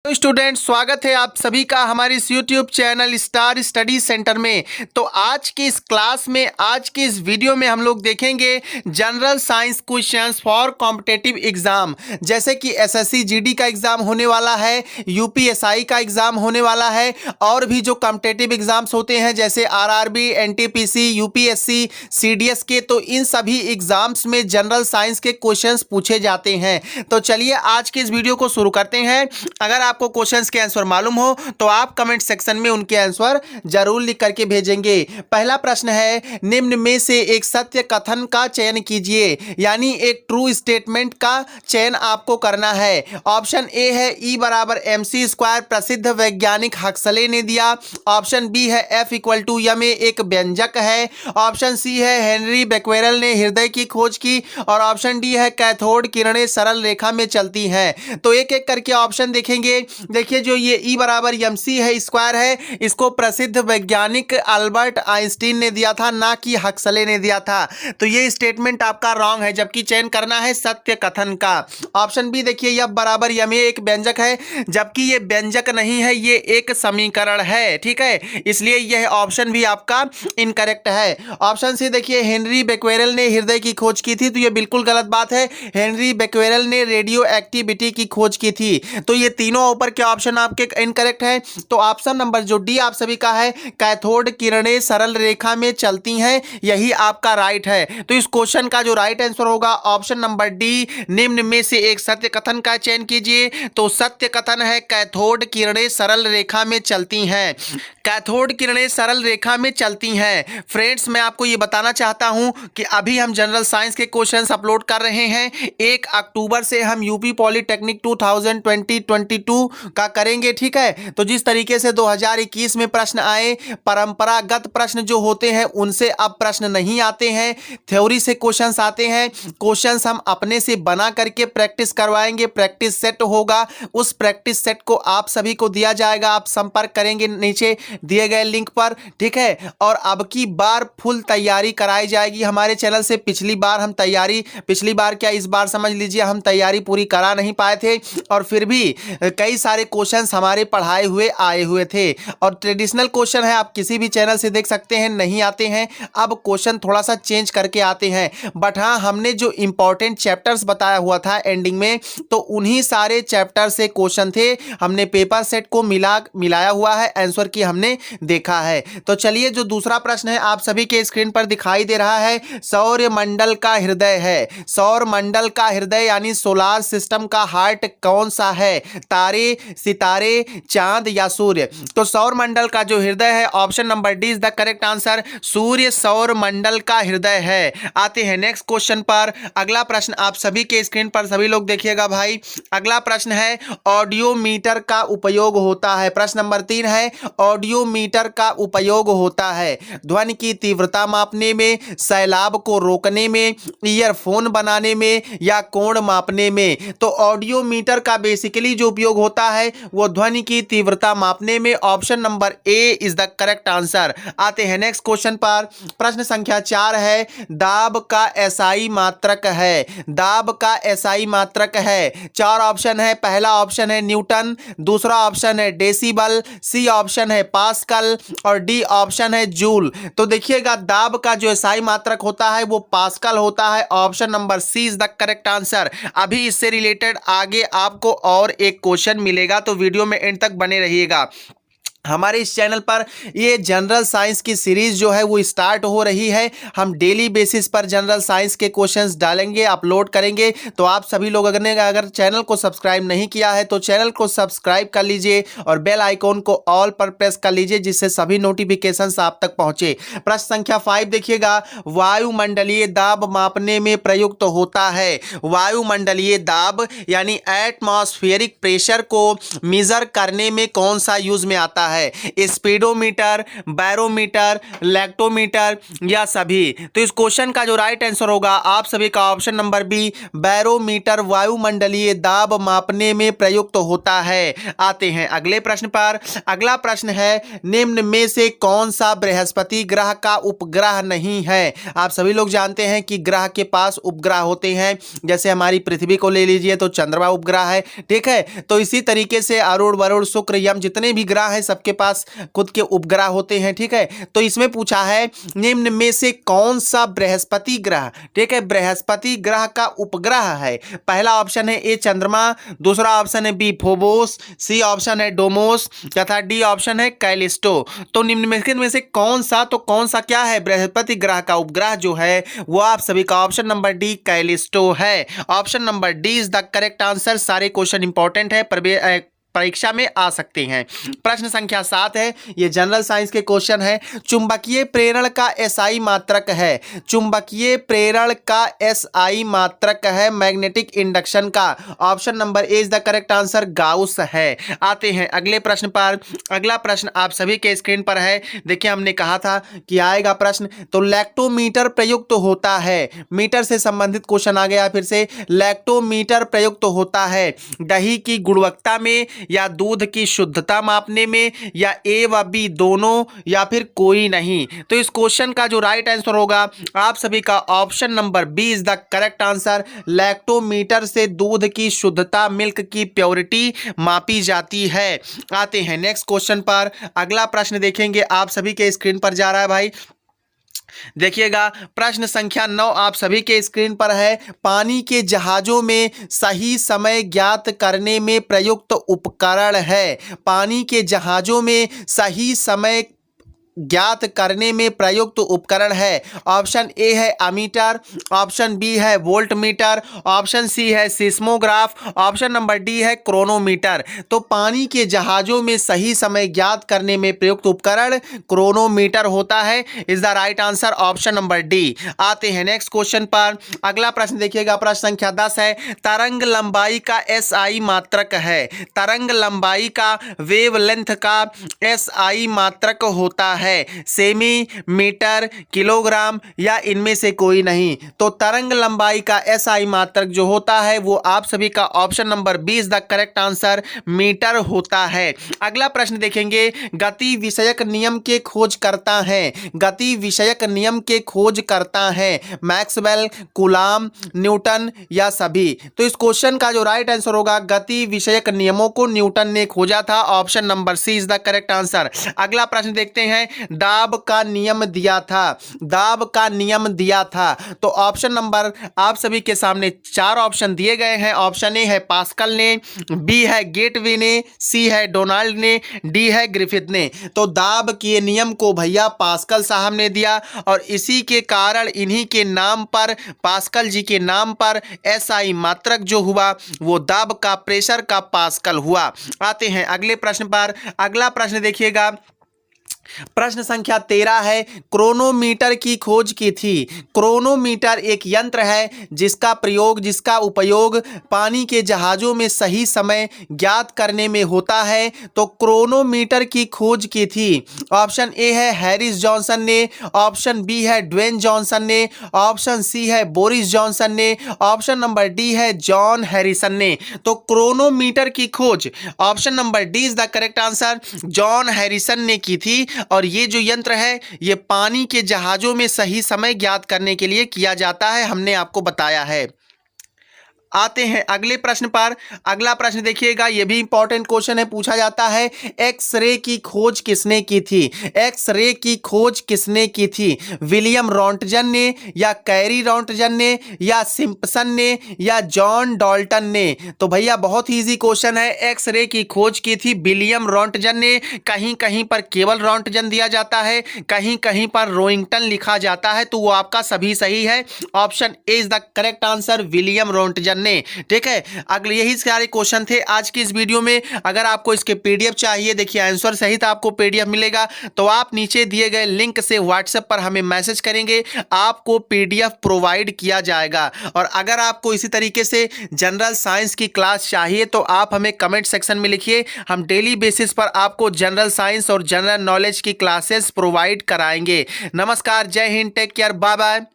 तो स्टूडेंट, स्वागत है आप सभी का हमारे इस YouTube channel star study centre में। तो आज की इस क्लास में, आज की इस वीडियो में हम लोग देखेंगे general science questions for competitive exam. जैसे कि एसएससी जीडी का एग्जाम होने वाला है, यूपीएसआई का एग्जाम होने वाला है, और भी जो कॉम्पिटिटिव एग्जाम्स होते हैं जैसे आरआरबी, एनटीपीसी, यूपीएससी, सीडीएस के, तो इन सभी एग्जाम्स में जनरल साइंस के क्वेश्चंस पूछे जाते हैं। तो चलिए आज के इस वीडियो को शुरू करते हैं। अगर आपको क्वेश्चंस के आंसर मालूम हो तो आप कमेंट सेक्शन में उनके आंसर जरूर लिख करके भेजेंगे। पहला प्रश्न है, निम्न में से एक सत्य कथन का चयन कीजिए, यानी एक ट्रू स्टेटमेंट का चयन आपको करना है। ऑप्शन ए है ई बराबर mc स्क्वायर प्रसिद्ध वैज्ञानिक हक्सले ने दिया। ऑप्शन बी है F इक्वल टू यम एक व्यंजक है। ऑप्शन सी है हेनरी बेक्वेरल ने हृदय की खोज की। और ऑप्शन डी है कैथोड किरणें सरल रेखा में चलती हैं। तो एक एक करके ऑप्शन देखेंगे। देखिए, जो ये ई बराबर mc है स्क्वायर है, इसको प्रसिद्ध वैज्ञानिक अल्बर्ट आइंस्टीन ने दिया था, ना कि हक्सले ने दिया था। तो ये स्टेटमेंट आपका रॉन्ग है, जबकि चयन करना है सत्य कथन का। ऑप्शन बी देखिए, यह बराबर यम एक व्यंजक है, जबकि ये व्यंजक नहीं है, ये एक समीकरण है। ठीक है, इसलिए यह ऑप्शन भी आपका इनकरेक्ट है। ऑप्शन सी देखिए, हेनरी बेक्वेरल ने हृदय की खोज की थी, तो ये बिल्कुल गलत बात है। हेनरी बेक्वेरल ने रेडियो एक्टिविटी की खोज की थी। तो ये तीनों ऊपर के ऑप्शन आपके इनकरेक्ट है। तो ऑप्शन नंबर जो डी आप सभी का है, कैथोड किरणें सरल रेखा में चलती हैं, यही आपका राइट है। तो इस क्वेश्चन का जो राइट आंसर होगा ऑप्शन नंबर डी, निम्न में से एक सत्य कथन का चयन कीजिए। तो सत्य कथन है कैथोड किरणें सरल रेखा में चलती हैं। कैथोड किरणें सरल रेखा में चलती हैं। फ्रेंड्स, मैं आपको ये बताना चाहता हूं कि अभी हम जनरल साइंस के क्वेश्चंस अपलोड कर रहे हैं। 1 अक्टूबर से हम यूपी पॉलिटेक्निक 2020-22 का करेंगे। ठीक है, तो जिस तरीके से 2021 में प्रश्न आए, परंपरागत प्रश्न जो होते हैं उनसे अब प्रश्न नहीं आते हैं, थ्योरी से क्वेश्चंस आते हैं। क्वेश्चंस हम अपने से बना करके प्रैक्टिस करवाएंगे, प्रैक्टिस सेट होगा, उस प्रैक्टिस सेट को आप सभी को दिया जाएगा। आप संपर्क करेंगे नीचे दिए गए लिंक पर। ठीक है, और अब की बार फुल तैयारी कराई जाएगी हमारे चैनल से। पिछली बार हम तैयारी, पिछली बार क्या इस बार समझ लीजिए, हम तैयारी पूरी करा नहीं पाए थे, और फिर भी कई सारे क्वेश्चंस हमारे पढ़ाए हुए आए हुए थे। और ट्रेडिशनल क्वेश्चन है, आप किसी भी चैनल से देख सकते हैं, नहीं आते हैं। अब क्वेश्चन थोड़ा सा चेंज करके आते हैं, बट हाँ, हमने जो इंपॉर्टेंट चैप्टर्स बताया हुआ था एंडिंग में, तो उन्हीं सारे चैप्टर से क्वेश्चन थे। हमने पेपर सेट को मिलाया हुआ है, आंसर की हमने देखा है। तो चलिए, जो दूसरा प्रश्न है आप सभी के स्क्रीन पर दिखाई दे रहा है, सौर मंडल का हृदय है। सौर मंडल का हृदय यानी सोलार सिस्टम का हार्ट कौन सा है? तारे, सितारे, चांद या सूर्य? तो सौर मंडल का जो हृदय है, option number D is the correct answer. सूर्य सौर मंडल का हृदय है। आते हैं नेक्स्ट क्वेश्चन पर। अगला प्रश्न आप सभी के स्क्रीन पर सभी लोग देखिएगा भाई। अगला प्रश्न है, ऑडियोमीटर का उपयोग होता है। प्रश्न नंबर 3 है, ऑडियोमीटर का उपयोग होता है ध्वनि की तीव्रता मापने में, सैलाब को रोकने में, ईयरफोन बनाने में, या कोण मापने में। तो ऑडियोमीटर का बेसिकली जो उपयोग होता है वो ध्वनि की तीव्रता मापने में। Option number A is the correct answer. आते हैं नेक्स्ट क्वेश्चन पर। प्रश्न संख्या 4 है, दाब का एसआई मात्रक है। दाब का एसआई मात्रक है। 4 ऑप्शन है। पहला ऑप्शन है न्यूटन, दूसरा ऑप्शन है डेसिबल, सी ऑप्शन है पास्कल, और डी ऑप्शन है जूल। तो देखिएगा, दाब का जो एसआई मात्रक होता है वो पास्कल होता है। Option number C is the correct answer. अभी इससे रिलेटेड आगे आपको और एक क्वेश्चन मिलेगा, तो वीडियो में एंड तक बने रहिएगा। हमारे इस चैनल पर ये जनरल साइंस की सीरीज जो है वो स्टार्ट हो रही है। हम डेली बेसिस पर जनरल साइंस के क्वेश्चंस डालेंगे, अपलोड करेंगे। तो आप सभी लोग अगर चैनल को सब्सक्राइब नहीं किया है तो चैनल को सब्सक्राइब कर लीजिए, और बेल आइकॉन को ऑल पर प्रेस कर लीजिए, जिससे सभी नोटिफिकेशंस आप तक पहुंचे। प्रश्न संख्या 5 देखिएगा, वायुमंडलीय दाब मापने में प्रयुक्त होता है। वायुमंडलीय दाब यानी एटमॉस्फेरिक प्रेशर को मेजर करने में कौन सा यूज में आता है? है? स्पीडोमीटर, बैरोमीटर, लैक्टोमीटर या सभी? तो इस क्वेश्चन का जो राइट आंसर होगा आप सभी का ऑप्शन नंबर बी, बैरोमीटर वायुमंडलीय दाब मापने में प्रयुक्त होता है। आते हैं अगले प्रश्न पर। अगला प्रश्न है, निम्न में से कौन सा बृहस्पति ग्रह का उपग्रह नहीं है? आप सभी लोग जानते हैं कि ग्रह के पास उपग्रह होते हैं, जैसे हमारी पृथ्वी को ले लीजिए तो चंद्रमा उपग्रह है, ठीक है। तो इसी तरीके से अरुण, वरुण, शुक्र, यम जितने भी ग्रह हैं सबके पास खुद के उपग्रह होते हैं, ठीक है। तो इसमें पूछा है निम्न में से कौन सा बृहस्पति ग्रह, ठीक है, बृहस्पति ग्रह का उपग्रह है? पहला ऑप्शन है ए चंद्रमा, दूसरा ऑप्शन है बी फोबोस, सी ऑप्शन है डोमोस तथा डी ऑप्शन है कैलिस्टो। तो निम्नलिखित में से कौन सा, तो कौन सा क्या है बृहस्पति ग्रह का उपग्रह जो है वो आप सभी का ऑप्शन नंबर डी कैलिस्टो है। Option number D is the correct answer. सारे क्वेश्चन इंपॉर्टेंट है, परीक्षा में आ सकते हैं। प्रश्न संख्या 7 है, ये जनरल साइंस के क्वेश्चन है। चुंबकीय प्रेरण का एसआई मात्रक है, चुंबकीय प्रेरण का एसआई मात्रक है मैग्नेटिक इंडक्शन का। Option number A is the correct answer, Gauss है। आते हैं अगले प्रश्न पर। अगला प्रश्न आप सभी के स्क्रीन पर है। देखिए हमने कहा था कि आएगा प्रश्न, तो लैक्टोमीटर प्रयुक्त होता है, मीटर से संबंधित क्वेश्चन आ गया फिर से। लैक्टोमीटर प्रयुक्त होता है दही की गुणवत्ता में या दूध की शुद्धता मापने में, या ए व बी दोनों, या फिर कोई नहीं? तो इस क्वेश्चन का जो राइट आंसर होगा आप सभी का option number B is the correct answer. Lactometer से दूध की शुद्धता, मिल्क की प्योरिटी मापी जाती है। आते हैं नेक्स्ट क्वेश्चन पर। अगला प्रश्न देखेंगे, आप सभी के स्क्रीन पर जा रहा है भाई, देखिएगा। प्रश्न संख्या 9 आप सभी के स्क्रीन पर है। पानी के जहाजों में सही समय ज्ञात करने में प्रयुक्त उपकरण है, पानी के जहाजों में सही समय ज्ञात करने में प्रयुक्त उपकरण है। ऑप्शन ए है अमीटर, ऑप्शन बी है वोल्ट मीटर, ऑप्शन सी है सिस्मोग्राफ, ऑप्शन नंबर डी है क्रोनोमीटर। तो पानी के जहाजों में सही समय ज्ञात करने में प्रयुक्त उपकरण क्रोनोमीटर होता है, is the right answer, option number D. आते हैं नेक्स्ट क्वेश्चन पर। अगला प्रश्न देखिएगा, प्रश्न संख्या 10 है। तरंग लंबाई का एसआई मात्रक है, तरंग लंबाई का, वेवलेंथ का एसआई मात्रक होता है, सेमी, मीटर, किलोग्राम या इनमें से कोई नहीं? तो तरंग लंबाई का एसआई मात्रक जो होता है वो आप सभी का option number B is the correct answer, meter होता है। अगला प्रश्न देखेंगे, गति विषयक नियम के खोज करता है, गति विषयक नियम के खोज करता है मैक्सवेल, कूलाम, न्यूटन या सभी? तो इस क्वेश्चन का जो राइट आंसर होगा, गति विषयक नियमों को न्यूटन ने खोजा था, option number C is the correct answer. अगला प्रश्न देखते हैं, दाब का नियम दिया था, दाब का नियम दिया था। तो ऑप्शन नंबर आप सभी के सामने 4 ऑप्शन दिए गए हैं। ऑप्शन ए है पास्कल ने, बी है गेटवे ने, सी है डोनाल्ड ने, डी है ग्रिफिथ ने। तो दाब के नियम को भैया पास्कल साहब ने दिया और इसी के कारण इन्हीं के नाम पर, पास्कल जी के नाम पर एसआई मात्रक जो हुआ वो दाब का, प्रेशर का पास्कल हुआ। आते हैं अगले प्रश्न पर। अगला प्रश्न देखिएगा, प्रश्न संख्या 13 है। क्रोनोमीटर की खोज की थी, क्रोनोमीटर एक यंत्र है जिसका उपयोग पानी के जहाजों में सही समय ज्ञात करने में होता है। तो क्रोनोमीटर की खोज की थी, ऑप्शन ए है हैरिस जॉनसन ने, ऑप्शन बी है ड्वेन जॉनसन ने, ऑप्शन सी है बोरिस जॉनसन ने, ऑप्शन नंबर डी है जॉन हैरिसन ने। तो क्रोनोमीटर की खोज option number D is the correct answer, John Harrison ने की थी। और ये जो यंत्र है ये पानी के जहाजों में सही समय ज्ञात करने के लिए किया जाता है, हमने आपको बताया है। आते हैं अगले प्रश्न पर। अगला प्रश्न देखिएगा, यह भी इंपॉर्टेंट क्वेश्चन है, पूछा जाता है एक्स-रे की खोज किसने की थी, एक्स-रे की खोज किसने की थी? विलियम रॉन्टजन ने, या कैरी रॉन्टजन ने, या सिम्पसन ने, या जॉन डाल्टन ने? तो भैया बहुत ही इजी क्वेश्चन है, एक्स-रे की खोज की थी विलियम रॉन्टजन ने। कहीं कहीं पर केवल रॉन्टजन दिया जाता है, कहीं कहीं पर रोइंगटन लिखा जाता है, तो वो आपका सभी सही है। Option A is the correct answer, William Röntgen करने। ठीक है, अगले यही सारे क्वेश्चन थे आज की इस वीडियो में। अगर आपको इसके पीडीएफ चाहिए, देखिए आंसर सहित आपको पीडीएफ मिलेगा, तो आप नीचे दिए गए लिंक से व्हाट्सएप पर हमें मैसेज करेंगे, आपको पीडीएफ प्रोवाइड किया जाएगा। और अगर आपको इसी तरीके से जनरल साइंस की क्लास चाहिए तो आप हमें कमेंट सेक्शन में लिखिए, हम डेली बेसिस पर आपको जनरल साइंस और जनरल नॉलेज की क्लासेस प्रोवाइड कराएंगे। नमस्कार, जय Hind, take care, bye bye.